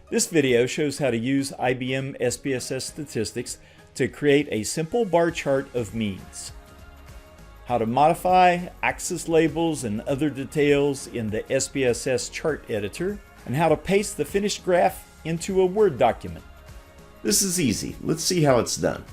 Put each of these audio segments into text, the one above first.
This video shows how to use IBM SPSS statistics to create a simple bar chart of means. How to modify axis labels and other details in the SPSS chart editor, and how to paste the finished graph into a Word document. This is easy. Let's see how it's done.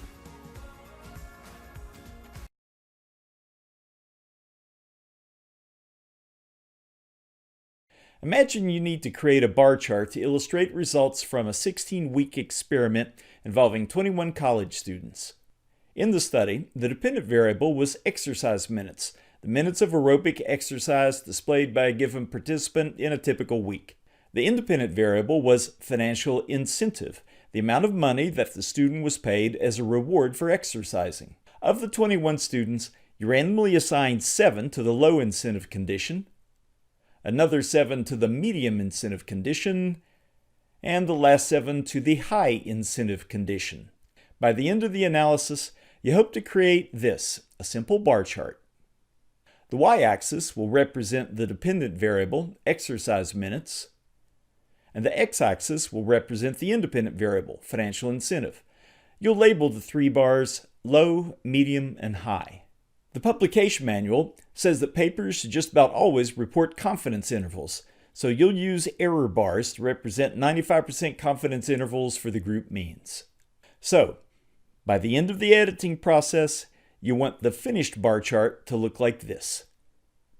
Imagine you need to create a bar chart to illustrate results from a 16-week experiment involving 21 college students. In the study, the dependent variable was exercise minutes, the minutes of aerobic exercise displayed by a given participant in a typical week. The independent variable was financial incentive, the amount of money that the student was paid as a reward for exercising. Of the 21 students, you randomly assigned 7 to the low incentive condition, another 7 to the medium incentive condition, and the last 7 to the high incentive condition. By the end of the analysis, you hope to create this, a simple bar chart. The y-axis will represent the dependent variable, exercise minutes, and the x-axis will represent the independent variable, financial incentive. You'll label the 3 bars low, medium, and high. The publication manual says that papers should just about always report confidence intervals, so you'll use error bars to represent 95% confidence intervals for the group means. So, by the end of the editing process, you want the finished bar chart to look like this.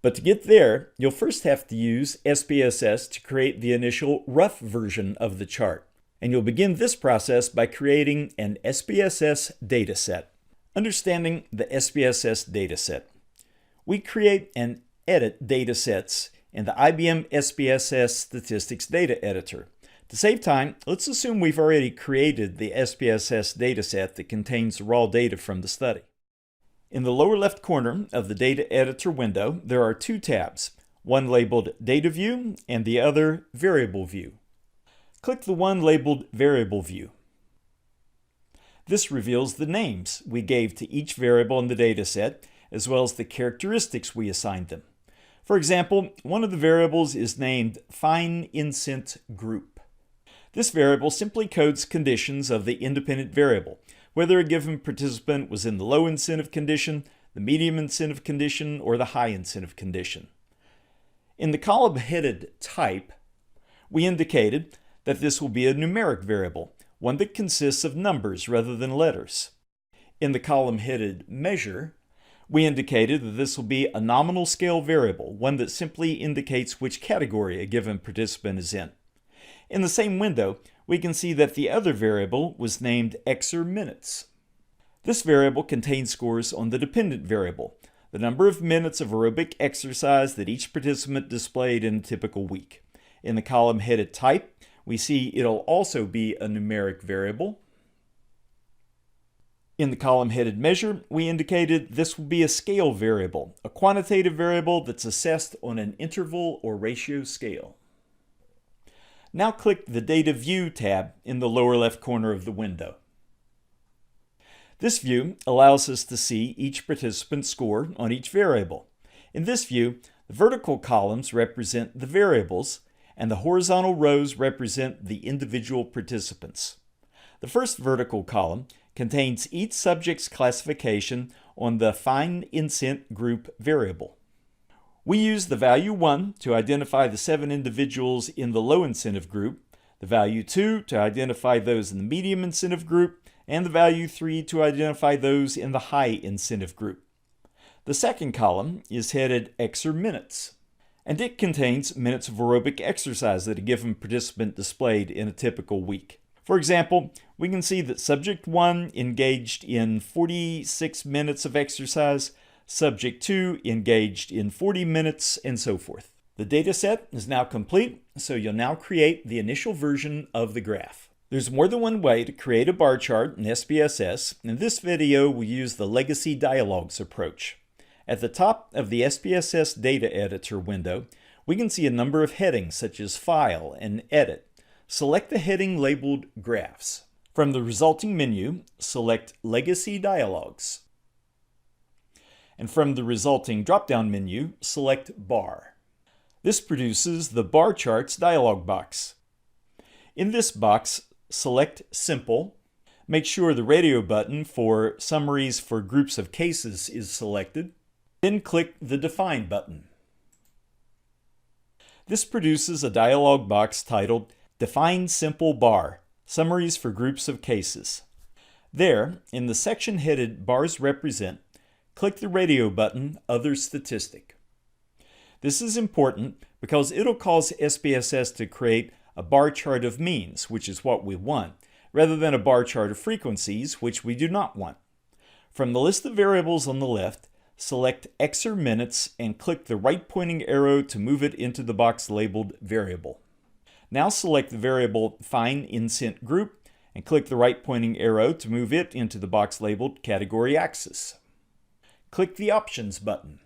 But to get there, you'll first have to use SPSS to create the initial rough version of the chart. And you'll begin this process by creating an SPSS dataset. Understanding the SPSS dataset. We create and edit datasets in the IBM SPSS Statistics Data Editor. To save time, let's assume we've already created the SPSS dataset that contains raw data from the study. In the lower left corner of the Data Editor window, there are 2 tabs, one labeled Data View and the other Variable View. Click the one labeled Variable View. This reveals the names we gave to each variable in the dataset, as well as the characteristics we assigned them. For example, one of the variables is named Fine Incent Group. This variable simply codes conditions of the independent variable, whether a given participant was in the low incentive condition, the medium incentive condition, or the high incentive condition. In the column headed Type, we indicated that this will be a numeric variable, one that consists of numbers rather than letters. In the column headed Measure, we indicated that this will be a nominal scale variable, one that simply indicates which category a given participant is in. In the same window, we can see that the other variable was named Exer Minutes. This variable contains scores on the dependent variable, the number of minutes of aerobic exercise that each participant displayed in a typical week. In the column headed Type, we see it'll also be a numeric variable. In the column headed Measure, we indicated this will be a scale variable, a quantitative variable that's assessed on an interval or ratio scale. Now click the Data View tab in the lower left corner of the window. This view allows us to see each participant's score on each variable. In this view, the vertical columns represent the variables, and the horizontal rows represent the individual participants. The first vertical column contains each subject's classification on the Fine Incent Group variable. We use the value 1 to identify the 7 individuals in the low incentive group, the value 2 to identify those in the medium incentive group, and the value 3 to identify those in the high incentive group. The second column is headed Exer Minutes, and it contains minutes of aerobic exercise that a given participant displayed in a typical week. For example, we can see that Subject 1 engaged in 46 minutes of exercise, Subject 2 engaged in 40 minutes, and so forth. The dataset is now complete, so you'll now create the initial version of the graph. There's more than one way to create a bar chart in SPSS. In this video, we use the Legacy Dialogs approach. At the top of the SPSS Data Editor window, we can see a number of headings such as File and Edit. Select the heading labeled Graphs. From the resulting menu, select Legacy Dialogs. And from the resulting drop-down menu, select Bar. This produces the Bar Charts dialog box. In this box, select Simple. Make sure the radio button for Summaries for Groups of Cases is selected. Then click the Define button. This produces a dialog box titled Define Simple Bar, Summaries for Groups of Cases. There, in the section headed Bars Represent, click the radio button Other Statistic. This is important because it'll cause SPSS to create a bar chart of means, which is what we want, rather than a bar chart of frequencies, which we do not want. From the list of variables on the left, select Xer Minutes and click the right pointing arrow to move it into the box labeled Variable. Now select the variable Fine Incent Group and click the right pointing arrow to move it into the box labeled Category Axis. Click the Options button.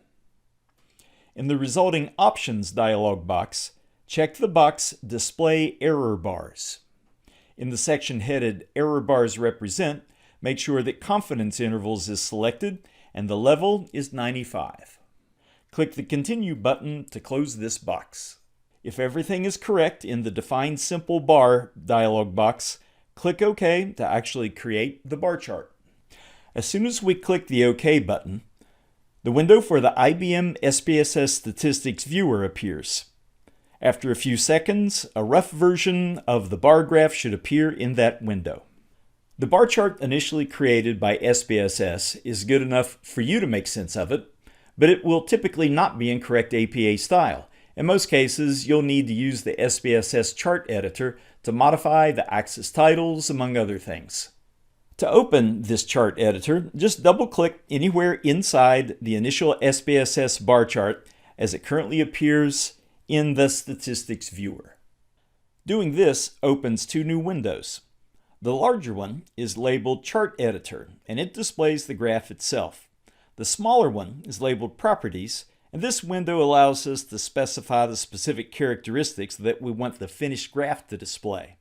In the resulting Options dialog box, check the box Display Error Bars. In the section headed Error Bars Represent, make sure that Confidence Intervals is selected and the level is 95. Click the Continue button to close this box. If everything is correct in the Define Simple Bar dialog box, click OK to actually create the bar chart. As soon as we click the OK button, the window for the IBM SPSS Statistics Viewer appears. After a few seconds, a rough version of the bar graph should appear in that window. The bar chart initially created by SPSS is good enough for you to make sense of it, but it will typically not be in correct APA style. In most cases, you'll need to use the SPSS chart editor to modify the axis titles, among other things. To open this chart editor, just double-click anywhere inside the initial SPSS bar chart as it currently appears in the Statistics Viewer. Doing this opens two new windows. The larger one is labeled Chart Editor, and it displays the graph itself. The smaller one is labeled Properties, and this window allows us to specify the specific characteristics that we want the finished graph to display.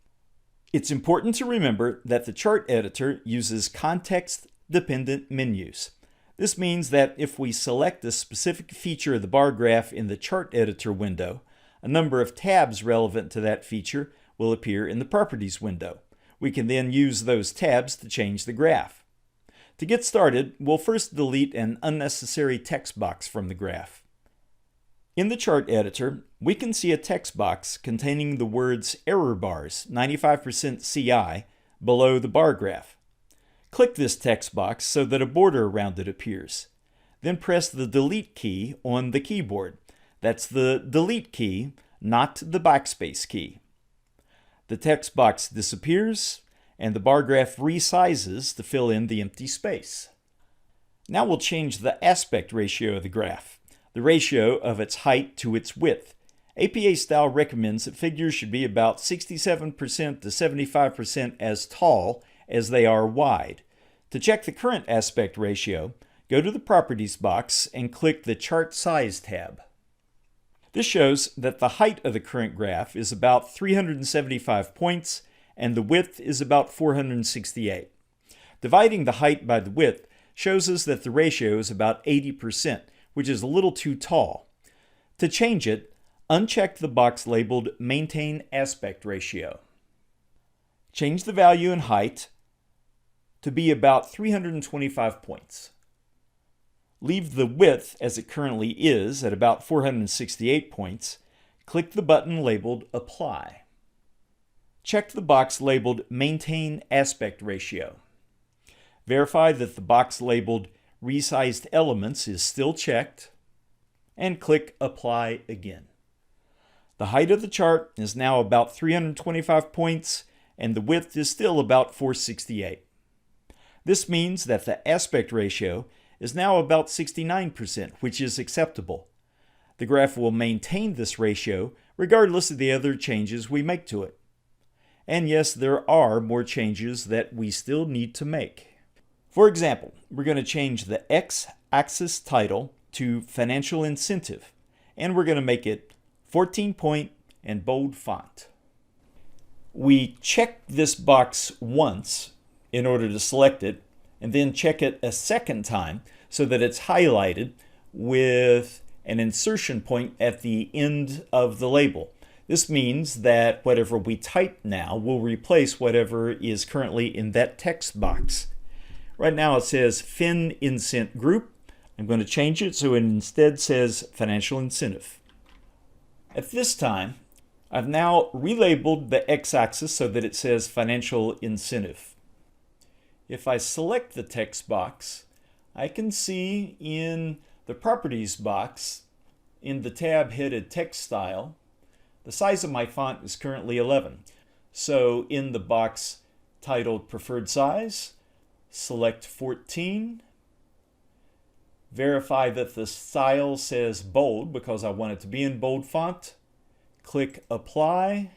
It's important to remember that the chart editor uses context-dependent menus. This means that if we select a specific feature of the bar graph in the chart editor window, a number of tabs relevant to that feature will appear in the Properties window. We can then use those tabs to change the graph. To get started, we'll first delete an unnecessary text box from the graph. In the chart editor, we can see a text box containing the words Error Bars 95% CI below the bar graph. Click this text box so that a border around it appears. Then press the Delete key on the keyboard. That's the Delete key, not the Backspace key. The text box disappears and the bar graph resizes to fill in the empty space. Now we'll change the aspect ratio of the graph, the ratio of its height to its width. APA style recommends that figures should be about 67% to 75% as tall as they are wide. To check the current aspect ratio, go to the Properties box and click the Chart Size tab. This shows that the height of the current graph is about 375 points and the width is about 468. Dividing the height by the width shows us that the ratio is about 80%, which is a little too tall. To change it, uncheck the box labeled Maintain Aspect Ratio. Change the value in height to be about 325 points. Leave the width as it currently is at about 468 points. Click the button labeled Apply. Check the box labeled Maintain Aspect Ratio. Verify that the box labeled Resized Elements is still checked, and click Apply again. The height of the chart is now about 325 points, and the width is still about 468. This means that the aspect ratio is now about 69%, which is acceptable. The graph will maintain this ratio regardless of the other changes we make to it. And yes, there are more changes that we still need to make. For example, we're going to change the X-axis title to Financial Incentive, and we're going to make it 14-point and bold font. We check this box once in order to select it, and then check it a second time so that it's highlighted with an insertion point at the end of the label. This means that whatever we type now will replace whatever is currently in that text box. Right now it says Fin Incent Group. I'm going to change it so it instead says Financial Incentive. At this time, I've now relabeled the x-axis so that it says Financial Incentive. If I select the text box, I can see in the Properties box, in the tab headed Text Style, the size of my font is currently 11. So in the box titled Preferred Size, select 14. Verify that the style says bold because I want it to be in bold font. Click Apply,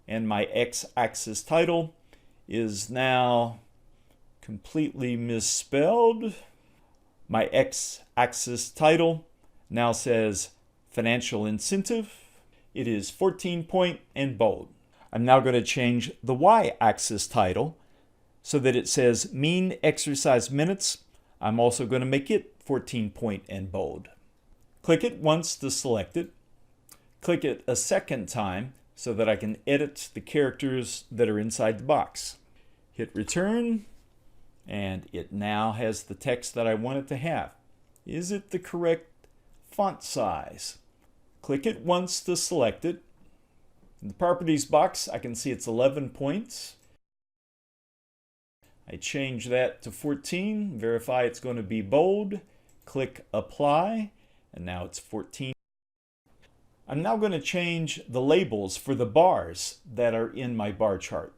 and my x-axis title is now completely misspelled. My x-axis title now says Financial Incentive. It is 14 point and bold. I'm now going to change the y-axis title so that it says Mean Exercise Minutes. I'm also going to make it 14 point and bold. Click it once to select it. Click it a second time so that I can edit the characters that are inside the box. Hit Return, and it now has the text that I want it to have. Is it the correct font size? Click it once to select it. In the Properties box, I can see it's 11 points. I change that to 14, verify it's going to be bold, click Apply, and now it's 14. I'm now going to change the labels for the bars that are in my bar chart.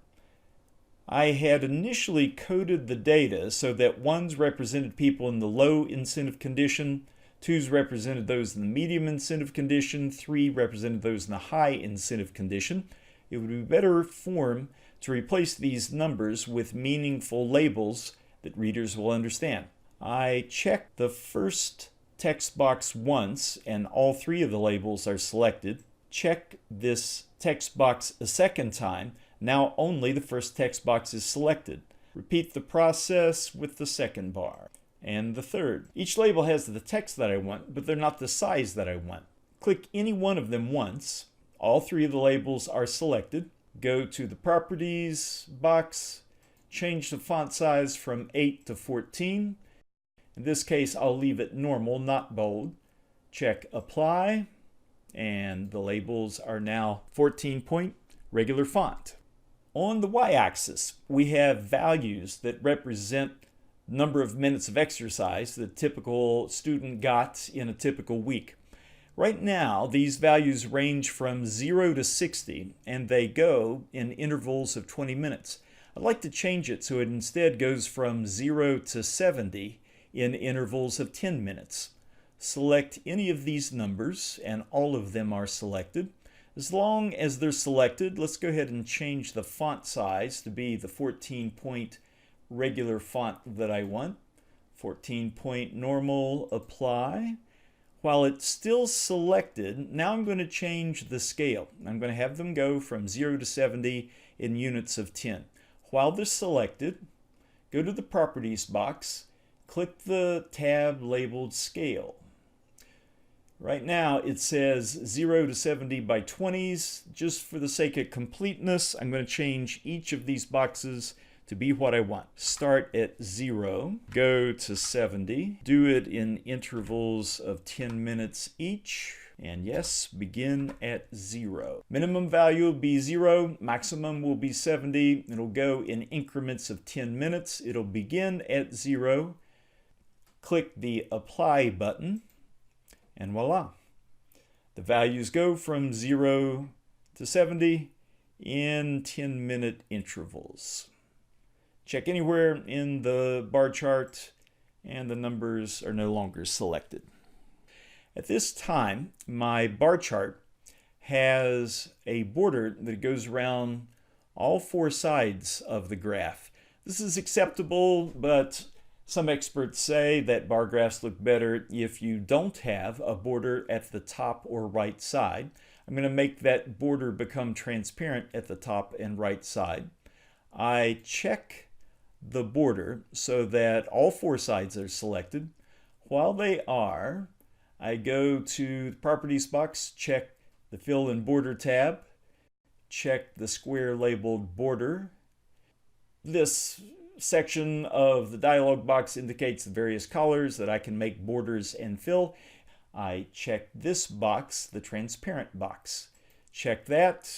I had initially coded the data so that 1s represented people in the low incentive condition, 2s represented those in the medium incentive condition, 3 represented those in the high incentive condition. It would be better form to replace these numbers with meaningful labels that readers will understand. I checked the first text box once and all 3 of the labels are selected. Check this text box a second time. Now only the first text box is selected. Repeat the process with the second bar and the third. Each label has the text that I want, but they're not the size that I want. Click any one of them once. All 3 of the labels are selected. Go to the Properties box, change the font size from 8 to 14. In this case, I'll leave it normal, not bold. Check Apply, and the labels are now 14 point regular font. On the y-axis, we have values that represent number of minutes of exercise the typical student got in a typical week. Right now, these values range from 0 to 60, and they go in intervals of 20 minutes. I'd like to change it so it instead goes from 0 to 70 in intervals of 10 minutes. Select any of these numbers, and all of them are selected. As long as they're selected, let's go ahead and change the font size to be the 14 point regular font that I want. 14 point normal, apply. While it's still selected, now I'm going to change the scale. I'm going to have them go from 0 to 70 in units of 10. While they're selected, go to the Properties box, click the tab labeled Scale. Right now it says 0 to 70 by 20s. Just for the sake of completeness, I'm going to change each of these boxes to be what I want. Start at 0, go to 70, do it in intervals of 10 minutes each, and yes, begin at 0. Minimum value will be 0, maximum will be 70. It'll go in increments of 10 minutes. It'll begin at 0. Click the Apply button, and voila. The values go from 0 to 70 in 10-minute intervals. Check anywhere in the bar chart and the numbers are no longer selected. At this time, my bar chart has a border that goes around all 4 sides of the graph. This is acceptable, but some experts say that bar graphs look better if you don't have a border at the top or right side. I'm going to make that border become transparent at the top and right side. I check the border so that all 4 sides are selected. While they are, I go to the Properties box, check the Fill and Border tab, check the square labeled border. This section of the dialog box indicates the various colors that I can make borders and fill. I check this box, the transparent box. Check that,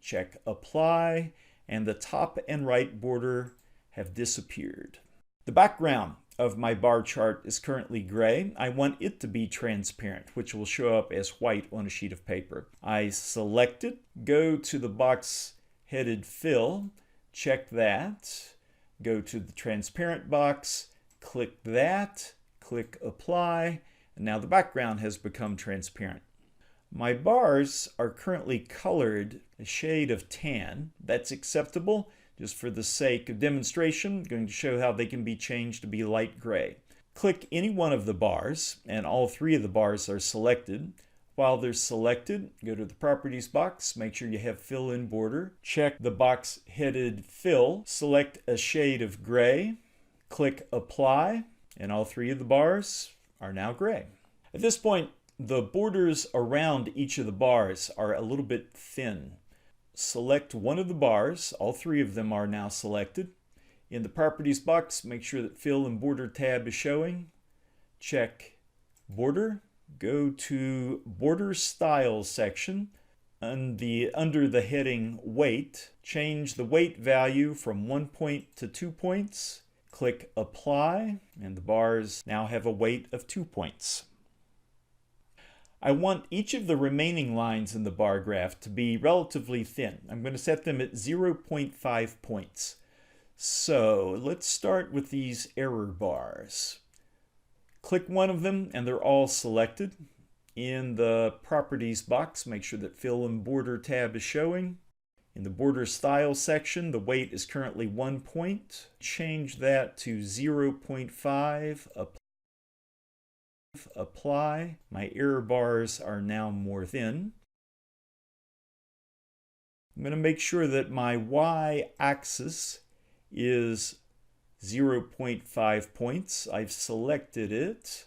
check apply, and the top and right border have disappeared. The background of my bar chart is currently gray. I want it to be transparent, which will show up as white on a sheet of paper. I select it, go to the box headed Fill, check that, go to the transparent box, click that, click Apply, and now the background has become transparent. My bars are currently colored a shade of tan. That's acceptable. Just for the sake of demonstration, I'm going to show how they can be changed to be light gray. Click any one of the bars, and all three of the bars are selected. While they're selected, go to the Properties box, make sure you have Fill in Border. Check the box headed Fill, select a shade of gray, click Apply, and all three of the bars are now gray. At this point, the borders around each of the bars are a little bit thin. Select one of the bars. All three of them are now selected. In the Properties box, make sure that Fill and Border tab is showing. Check Border. Go to Border Style section. Under the heading Weight, change the weight value from 1 point to 2 points. Click Apply, and the bars now have a weight of 2 points. I want each of the remaining lines in the bar graph to be relatively thin. I'm going to set them at 0.5 points. So let's start with these error bars. Click one of them and they're all selected. In the Properties box, make sure that Fill and Border tab is showing. In the Border Style section, the weight is currently 1 point. Change that to 0.5. Apply. My error bars are now more thin. I'm going to make sure that my y-axis is 0.5 points. I've selected it.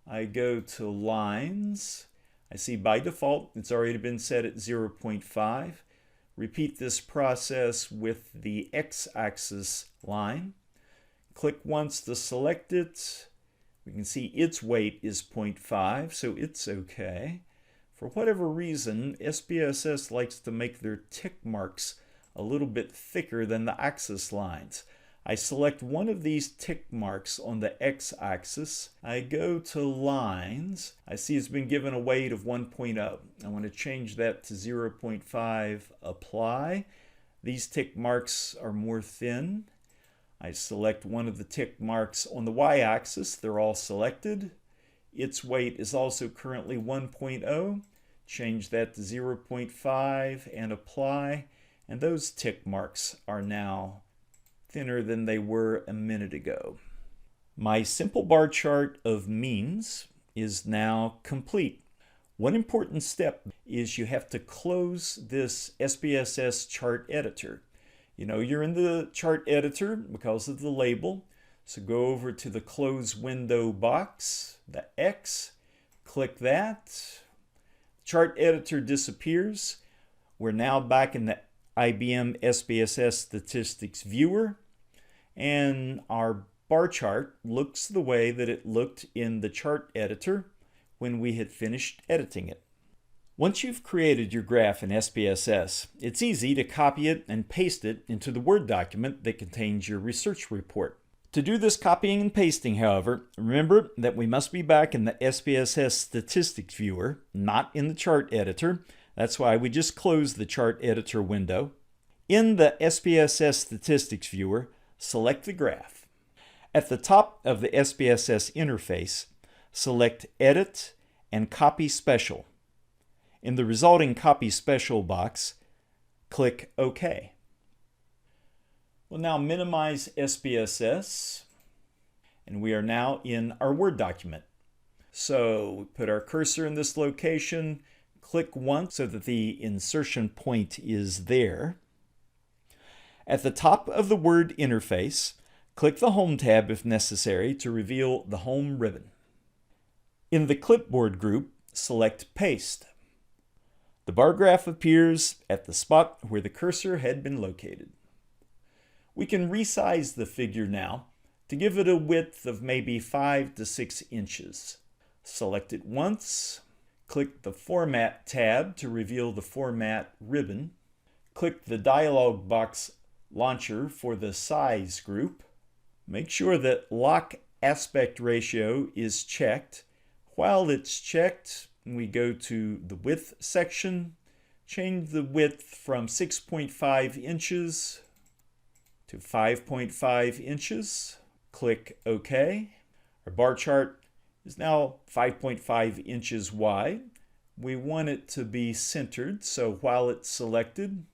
I go to Lines. I see by default it's already been set at 0.5. Repeat this process with the x-axis line. Click once to select it. We can see its weight is 0.5, so it's okay. For whatever reason, SPSS likes to make their tick marks a little bit thicker than the axis lines. I select one of these tick marks on the x-axis. I go to Lines. I see it's been given a weight of 1.0. I want to change that to 0.5. Apply. These tick marks are more thin. I select one of the tick marks on the y-axis. They're all selected. Its weight is also currently 1.0. Change that to 0.5 and apply. And those tick marks are now thinner than they were a minute ago. My simple bar chart of means is now complete. One important step is you have to close this SPSS chart editor. You know you're in the chart editor because of the label, so go over to the Close Window box, the X, click that. Chart editor disappears. We're now back in the IBM SPSS Statistics Viewer, and our bar chart looks the way that it looked in the chart editor when we had finished editing it. Once you've created your graph in SPSS, it's easy to copy it and paste it into the Word document that contains your research report. To do this copying and pasting, however, remember that we must be back in the SPSS Statistics Viewer, not in the chart editor. That's why we just closed the chart editor window. In the SPSS Statistics Viewer, select the graph. At the top of the SPSS interface, select Edit and Copy Special. In the resulting Copy Special box, click OK. We'll now minimize SPSS, and we are now in our Word document. So we put our cursor in this location, click once so that the insertion point is there. At the top of the Word interface, click the Home tab if necessary to reveal the Home ribbon. In the Clipboard group, select Paste. The bar graph appears at the spot where the cursor had been located. We can resize the figure now to give it a width of maybe 5 to 6 inches. Select it once, click the Format tab to reveal the Format ribbon, click the dialog box launcher for the size group. Make sure that Lock Aspect Ratio is checked. While it's checked, we go to the Width section, change the width from 6.5 inches to 5.5 inches. Click OK. Our bar chart is now 5.5 inches wide. We want it to be centered, so while it's selected,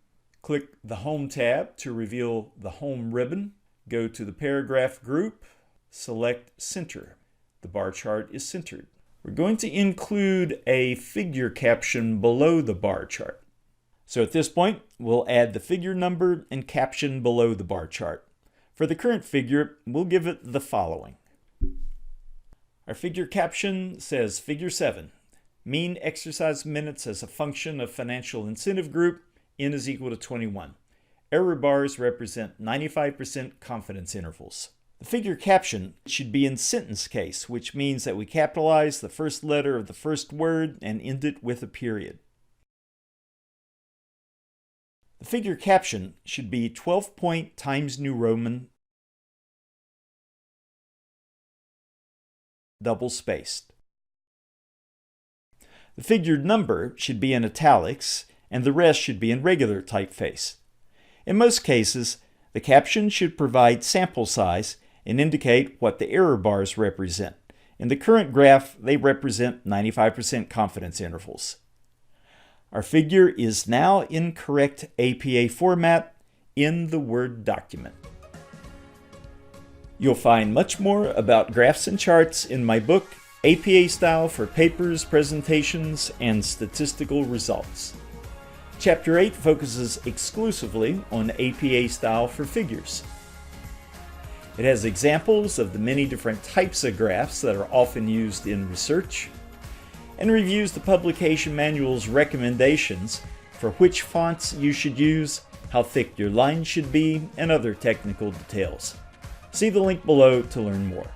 click the Home tab to reveal the Home ribbon. Go to the paragraph group, select Center. The bar chart is centered. We're going to include a figure caption below the bar chart. So at this point, we'll add the figure number and caption below the bar chart. For the current figure, we'll give it the following. Our figure caption says Figure 7, mean exercise minutes as a function of financial incentive group, n is equal to 21. Error bars represent 95% confidence intervals. The figure caption should be in sentence case, which means that we capitalize the first letter of the first word and end it with a period. The figure caption should be 12-point Times New Roman double-spaced. The figure number should be in italics, and the rest should be in regular typeface. In most cases, the caption should provide sample size and indicate what the error bars represent. In the current graph, they represent 95% confidence intervals. Our figure is now in correct APA format in the Word document. You'll find much more about graphs and charts in my book, APA Style for Papers, Presentations, and Statistical Results. Chapter 8 focuses exclusively on APA style for figures. It has examples of the many different types of graphs that are often used in research, and reviews the publication manual's recommendations for which fonts you should use, how thick your lines should be, and other technical details. See the link below to learn more.